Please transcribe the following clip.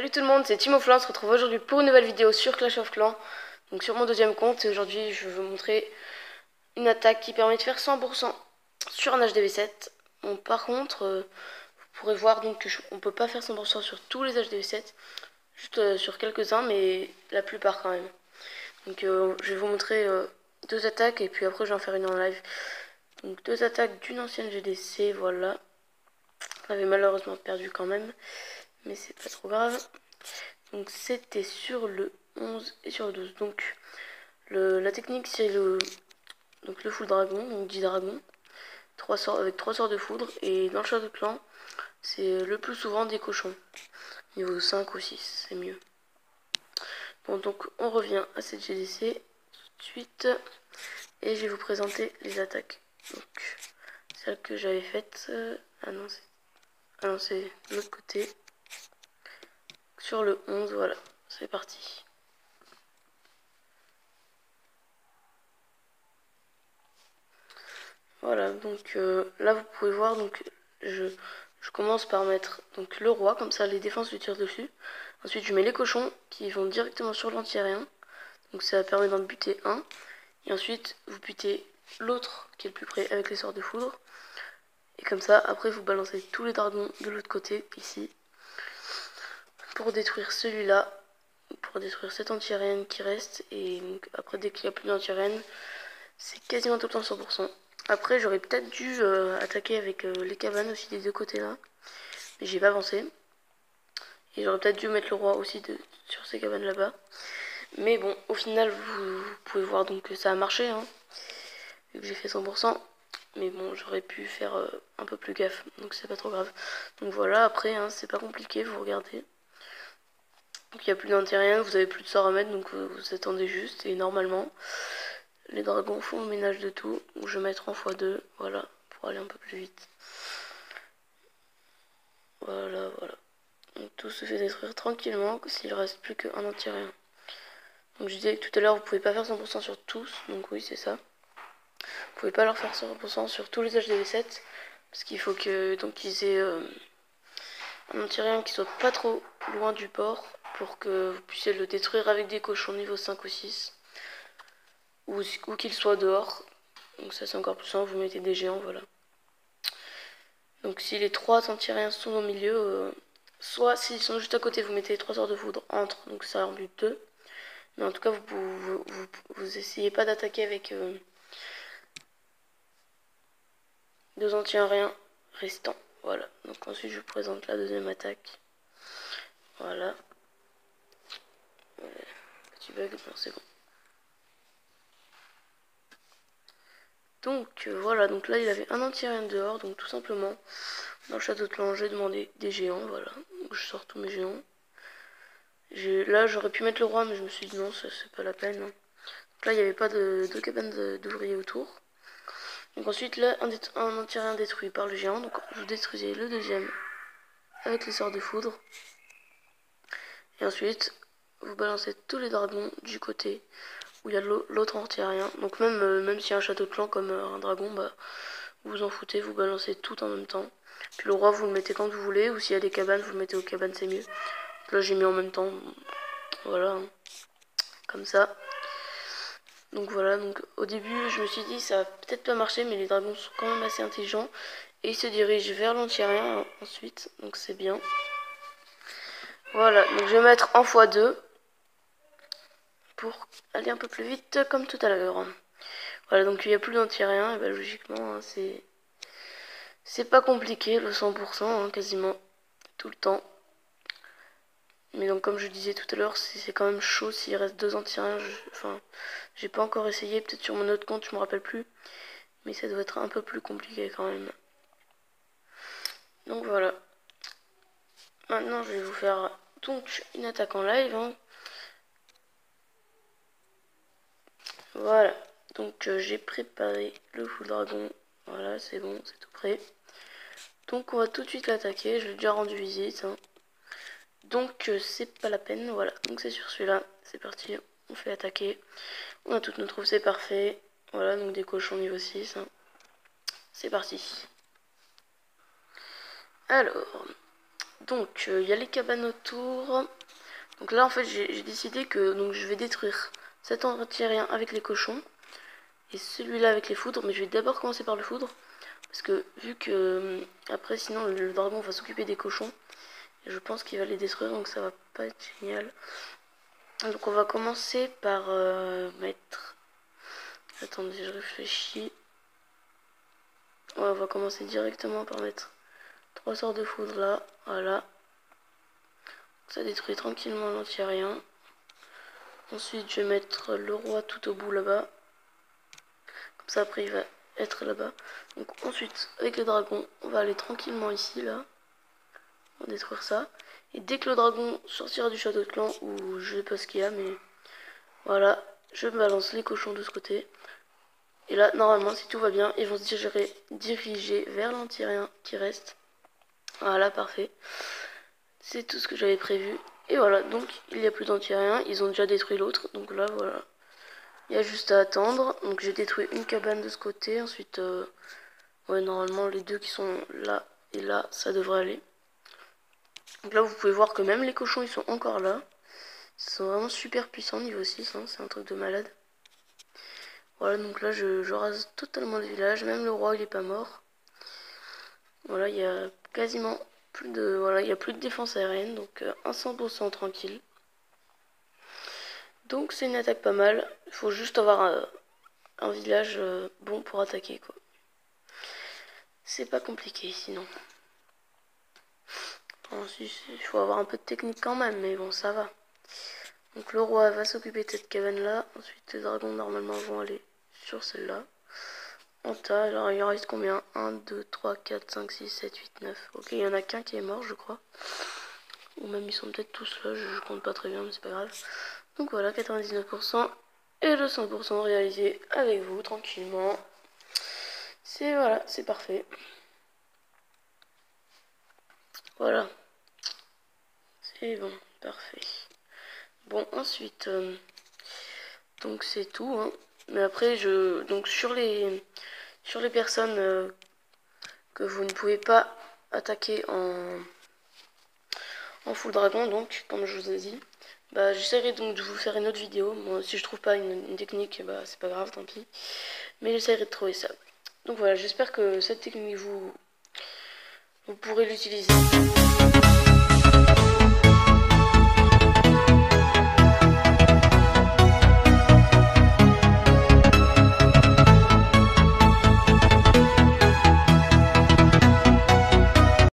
Salut tout le monde, c'est TimoFlan, on se retrouve aujourd'hui pour une nouvelle vidéo sur Clash of Clans. Donc sur mon deuxième compte, et aujourd'hui je vais vous montrer une attaque qui permet de faire 100% sur un HDV7. Bon, par contre, vous pourrez voir donc qu'on peut pas faire 100% sur tous les HDV7, juste sur quelques-uns, mais la plupart quand même. Donc je vais vous montrer deux attaques et puis après je vais en faire une en live. Donc deux attaques d'une ancienne GDC, voilà. On avait malheureusement perdu quand même, mais c'est pas trop grave. Donc c'était sur le 11 et sur le 12. Donc la technique c'est le full dragon, donc 10 dragons, avec 3 sorts de foudre. Et dans le chat de clan, c'est le plus souvent des cochons. Niveau 5 ou 6, c'est mieux. Bon, donc on revient à cette GDC tout de suite. Et je vais vous présenter les attaques. Donc celle que j'avais faite. Ah non, c'est de l'autre côté. Sur le 11, voilà, c'est parti. Voilà, donc là vous pouvez voir, donc je commence par mettre donc le roi, comme ça les défenses lui tirent dessus. Ensuite je mets les cochons qui vont directement sur l'anti-aérien, donc ça permet d'en buter un. Et ensuite vous butez l'autre qui est le plus près avec les sorts de foudre. Et comme ça, après vous balancez tous les dragons de l'autre côté, ici, pour détruire celui-là, pour détruire cette anti-aérienne qui reste. Et donc après dès qu'il n'y a plus d'anti-aérienne, c'est quasiment tout le temps 100%. Après, j'aurais peut-être dû attaquer avec les cabanes aussi des deux côtés là. Mais j'ai pas pensé. Et j'aurais peut-être dû mettre le roi aussi sur ces cabanes là-bas. Mais bon, au final, vous pouvez voir donc que ça a marché. Hein, vu que j'ai fait 100%. Mais bon, j'aurais pu faire un peu plus gaffe. Donc c'est pas trop grave. Donc voilà, après, hein, c'est pas compliqué, vous regardez. Donc il n'y a plus d'anti-rien, vous avez plus de sorts à mettre. Donc vous attendez juste. Et normalement, les dragons font le ménage de tout. Donc je vais mettre en x2, voilà, pour aller un peu plus vite. Voilà, voilà. Donc tout se fait détruire tranquillement s'il reste plus qu'un anti-rien. Donc je disais que tout à l'heure vous pouvez pas faire 100% sur tous, donc oui c'est ça. Vous pouvez pas leur faire 100% sur tous les HDV7, parce qu'il faut que donc qu'ils aient un anti-rien qui soit pas trop loin du port, pour que vous puissiez le détruire avec des cochons niveau 5 ou 6. Ou qu'il soit dehors. Donc ça c'est encore plus simple, vous mettez des géants, voilà. Donc si les 3 anti-riens sont au milieu, soit s'ils sont juste à côté, vous mettez les 3 sorts de foudre entre, donc ça en but 2. Mais en tout cas, vous essayez pas d'attaquer avec 2 anti-riens restants. Voilà, donc ensuite je vous présente la deuxième attaque. Voilà. Petit bug, non c'est bon. Donc voilà, donc là il avait un anti-rien dehors, donc tout simplement, dans le château de clan, j'ai demandé des géants, voilà. Donc je sors tous mes géants. Là j'aurais pu mettre le roi, mais je me suis dit non, ça c'est pas la peine. Hein. Donc là il n'y avait pas de cabane d'ouvriers autour. Donc ensuite là un anti-rien détruit par le géant, donc vous détruisez le deuxième avec les sorts de foudre. Et ensuite vous balancez tous les dragons du côté où il y a l'autre anti-rien. Donc même s'il y a un château de clan comme un dragon, bah vous vous en foutez, vous balancez tout en même temps. Puis le roi vous le mettez quand vous voulez, ou s'il y a des cabanes, vous le mettez aux cabanes, c'est mieux. Donc là j'ai mis en même temps, voilà, hein. Comme ça. Donc voilà, donc au début je me suis dit ça va peut-être pas marcher, mais les dragons sont quand même assez intelligents. Et ils se dirigent vers l'anti-rien ensuite, donc c'est bien. Voilà, donc je vais mettre en x2 pour aller un peu plus vite comme tout à l'heure. Voilà, donc il n'y a plus d'anti-rien, et bah logiquement hein, c'est pas compliqué, le 100%, hein, quasiment tout le temps. Mais donc comme je disais tout à l'heure, c'est quand même chaud s'il reste 2 anti-rien. Enfin, j'ai pas encore essayé, peut-être sur mon autre compte, je me rappelle plus. Mais ça doit être un peu plus compliqué quand même. Donc voilà. Maintenant je vais vous faire donc une attaque en live. Hein. Voilà. Donc j'ai préparé le full dragon. Voilà, c'est bon, c'est tout prêt. Donc on va tout de suite l'attaquer. Je l'ai déjà rendu visite. Hein. Donc c'est pas la peine. Voilà. Donc c'est sur celui-là. C'est parti. On fait attaquer. On a toutes nos troupes, c'est parfait. Voilà, donc des cochons niveau 6. Hein. C'est parti. Alors, donc il y a les cabanes autour. Donc là en fait j'ai décidé que donc je vais détruire cet anti-aérien avec les cochons et celui-là avec les foudres, mais je vais d'abord commencer par le foudre parce que vu que après sinon le dragon va s'occuper des cochons et je pense qu'il va les détruire, donc ça va pas être génial. Donc on va commencer par mettre... Attendez, je réfléchis. Ouais, on va commencer directement par mettre 3 sorts de foudre là, voilà. Ça détruit tranquillement l'anti-aérien. Ensuite je vais mettre le roi tout au bout là-bas. Comme ça après il va être là-bas. Donc ensuite avec le dragon on va aller tranquillement ici là. On va détruire ça. Et dès que le dragon sortira du château de clan, ou je sais pas ce qu'il y a, mais voilà, je balance les cochons de ce côté. Et là, normalement, si tout va bien, ils vont se diriger vers l'anti-aérien qui reste. Voilà, parfait. C'est tout ce que j'avais prévu. Et voilà, donc il n'y a plus d'anti-aérien. Ils ont déjà détruit l'autre. Donc là, voilà. Il y a juste à attendre. Donc j'ai détruit une cabane de ce côté. Ensuite, ouais, normalement, les deux qui sont là et là, ça devrait aller. Donc là, vous pouvez voir que même les cochons, ils sont encore là. Ils sont vraiment super puissants niveau 6, hein, c'est un truc de malade. Voilà, donc là, je rase totalement le village. Même le roi, il est pas mort. Voilà, il y a quasiment plus de... Voilà, il y a plus de défense aérienne, donc un 100% tranquille. Donc c'est une attaque pas mal. Il faut juste avoir un village bon pour attaquer, quoi. C'est pas compliqué, sinon. Ensuite, il faut avoir un peu de technique quand même, mais bon, ça va. Donc le roi va s'occuper de cette cabane là. Ensuite les dragons normalement vont aller sur celle-là. En tas, alors il en reste combien? 1, 2, 3, 4, 5, 6, 7, 8, 9. Ok, il y en a qu'un qui est mort je crois. Ou même ils sont peut-être tous là, je compte pas très bien mais c'est pas grave. Donc voilà, 99% et le 100% réalisé avec vous tranquillement. C'est voilà, c'est parfait. Voilà. C'est bon, parfait. Bon ensuite, donc c'est tout, hein. Mais après donc sur les personnes que vous ne pouvez pas attaquer en full dragon, donc comme je vous ai dit, bah j'essaierai donc de vous faire une autre vidéo. Moi si je trouve pas une technique, bah c'est pas grave, tant pis, mais j'essaierai de trouver ça. Donc voilà, j'espère que cette technique vous pourrez l'utiliser.